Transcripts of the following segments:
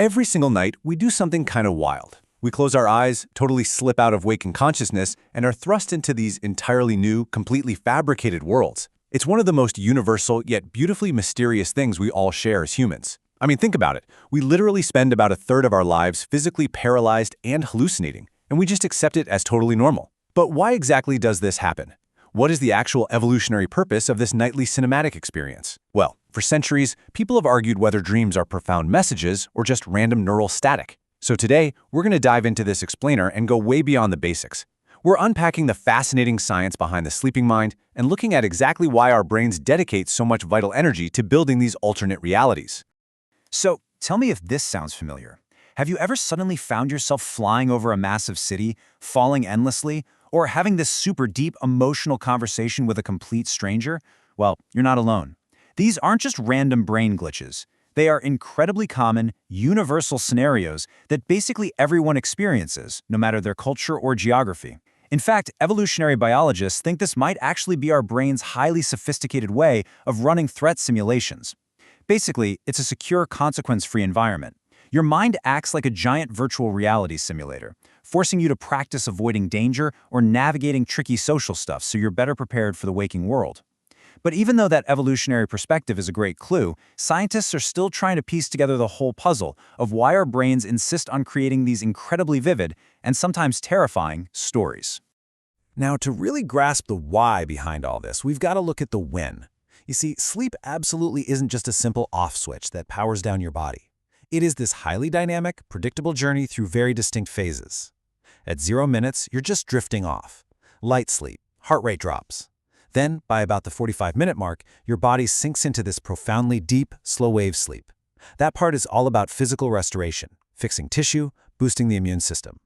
Every single night, we do something kind of wild. We close our eyes, totally slip out of waking consciousness, and are thrust into these entirely new, completely fabricated worlds. It's one of the most universal yet beautifully mysterious things we all share as humans. I mean, think about it. We literally spend about a third of our lives physically paralyzed and hallucinating, and we just accept it as totally normal. But why exactly does this happen? What is the actual evolutionary purpose of this nightly cinematic experience? Well, for centuries, people have argued whether dreams are profound messages or just random neural static. So today, we're going to dive into this explainer and go way beyond the basics. We're unpacking the fascinating science behind the sleeping mind and looking at exactly why our brains dedicate so much vital energy to building these alternate realities. So, tell me if this sounds familiar. Have you ever suddenly found yourself flying over a massive city, falling endlessly, or having this super deep emotional conversation with a complete stranger? Well, you're not alone. These aren't just random brain glitches. They are incredibly common, universal scenarios that basically everyone experiences, no matter their culture or geography. In fact, evolutionary biologists think this might actually be our brain's highly sophisticated way of running threat simulations. Basically, it's a secure, consequence-free environment. Your mind acts like a giant virtual reality simulator, forcing you to practice avoiding danger or navigating tricky social stuff so you're better prepared for the waking world. But even though that evolutionary perspective is a great clue, scientists are still trying to piece together the whole puzzle of why our brains insist on creating these incredibly vivid and sometimes terrifying stories. Now, to really grasp the why behind all this, we've got to look at the when. You see, sleep absolutely isn't just a simple off switch that powers down your body. It is this highly dynamic, predictable journey through very distinct phases. At 0 minutes, you're just drifting off. Light sleep, heart rate drops. Then, by about the 45-minute mark, your body sinks into this profoundly deep, slow-wave sleep. That part is all about physical restoration, fixing tissue, boosting the immune system.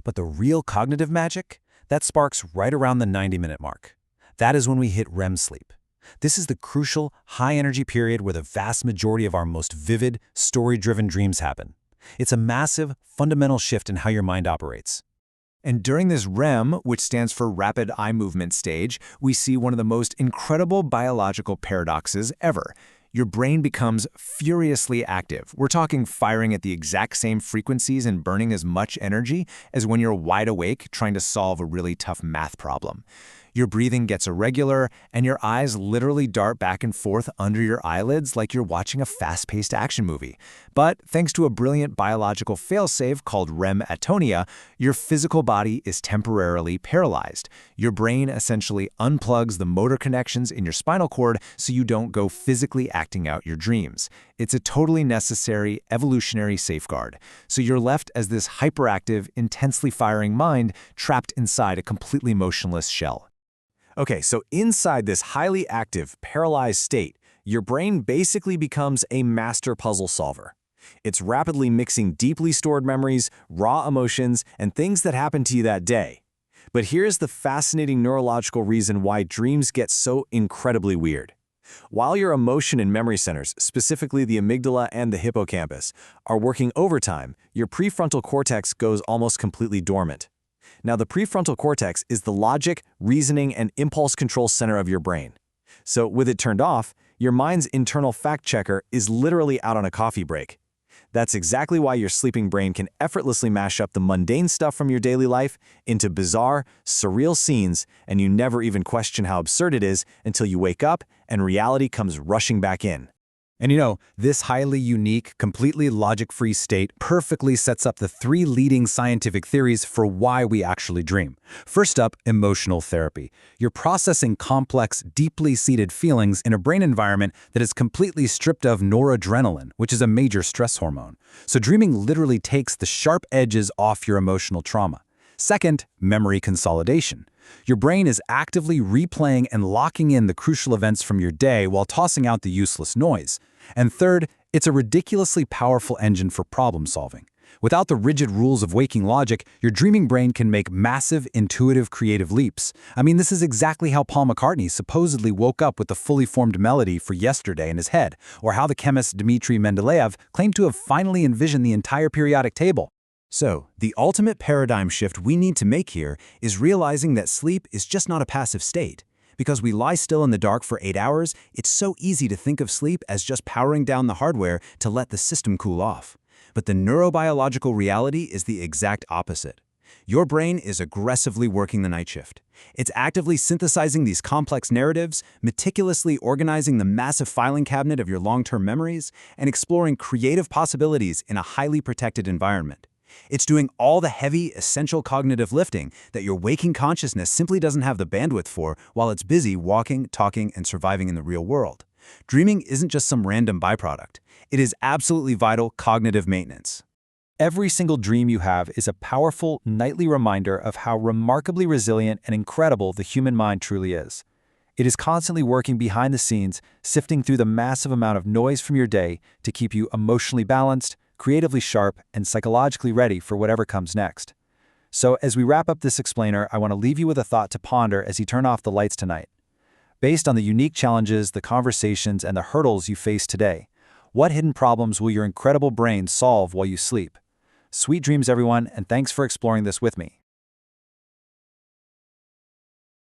But the real cognitive magic? That sparks right around the 90-minute mark. That is when we hit REM sleep. This is the crucial, high-energy period where the vast majority of our most vivid, story-driven dreams happen. It's a massive, fundamental shift in how your mind operates. And during this REM, which stands for rapid eye movement stage, we see one of the most incredible biological paradoxes ever. Your brain becomes furiously active. We're talking firing at the exact same frequencies and burning as much energy as when you're wide awake trying to solve a really tough math problem. Your breathing gets irregular, and your eyes literally dart back and forth under your eyelids like you're watching a fast-paced action movie. But thanks to a brilliant biological failsafe called REM atonia, your physical body is temporarily paralyzed. Your brain essentially unplugs the motor connections in your spinal cord so you don't go physically acting out your dreams. It's a totally necessary evolutionary safeguard. So you're left as this hyperactive, intensely firing mind trapped inside a completely motionless shell. Okay, so inside this highly active, paralyzed state, your brain basically becomes a master puzzle solver. It's rapidly mixing deeply stored memories, raw emotions, and things that happened to you that day. But here's the fascinating neurological reason why dreams get so incredibly weird. While your emotion and memory centers, specifically the amygdala and the hippocampus, are working overtime, your prefrontal cortex goes almost completely dormant. Now, the prefrontal cortex is the logic, reasoning, and impulse control center of your brain. So with it turned off, your mind's internal fact checker is literally out on a coffee break. That's exactly why your sleeping brain can effortlessly mash up the mundane stuff from your daily life into bizarre, surreal scenes, and you never even question how absurd it is until you wake up and reality comes rushing back in. And you know, this highly unique, completely logic-free state perfectly sets up the 3 leading scientific theories for why we actually dream. First up, emotional therapy. You're processing complex, deeply seated feelings in a brain environment that is completely stripped of noradrenaline, which is a major stress hormone. So dreaming literally takes the sharp edges off your emotional trauma. Second, memory consolidation. Your brain is actively replaying and locking in the crucial events from your day while tossing out the useless noise. And third, it's a ridiculously powerful engine for problem solving. Without the rigid rules of waking logic, your dreaming brain can make massive, intuitive, creative leaps. I mean, this is exactly how Paul McCartney supposedly woke up with the fully formed melody for Yesterday in his head, or how the chemist Dmitry Mendeleev claimed to have finally envisioned the entire periodic table. So, the ultimate paradigm shift we need to make here is realizing that sleep is just not a passive state. Because we lie still in the dark for 8 hours, it's so easy to think of sleep as just powering down the hardware to let the system cool off. But the neurobiological reality is the exact opposite. Your brain is aggressively working the night shift. It's actively synthesizing these complex narratives, meticulously organizing the massive filing cabinet of your long-term memories, and exploring creative possibilities in a highly protected environment. It's doing all the heavy, essential cognitive lifting that your waking consciousness simply doesn't have the bandwidth for while it's busy walking, talking, and surviving in the real world. Dreaming isn't just some random byproduct. It is absolutely vital cognitive maintenance. Every single dream you have is a powerful, nightly reminder of how remarkably resilient and incredible the human mind truly is. It is constantly working behind the scenes, sifting through the massive amount of noise from your day to keep you emotionally balanced, creatively sharp, and psychologically ready for whatever comes next. So, as we wrap up this explainer, I want to leave you with a thought to ponder as you turn off the lights tonight. Based on the unique challenges, the conversations, and the hurdles you face today, what hidden problems will your incredible brain solve while you sleep? Sweet dreams, everyone, and thanks for exploring this with me.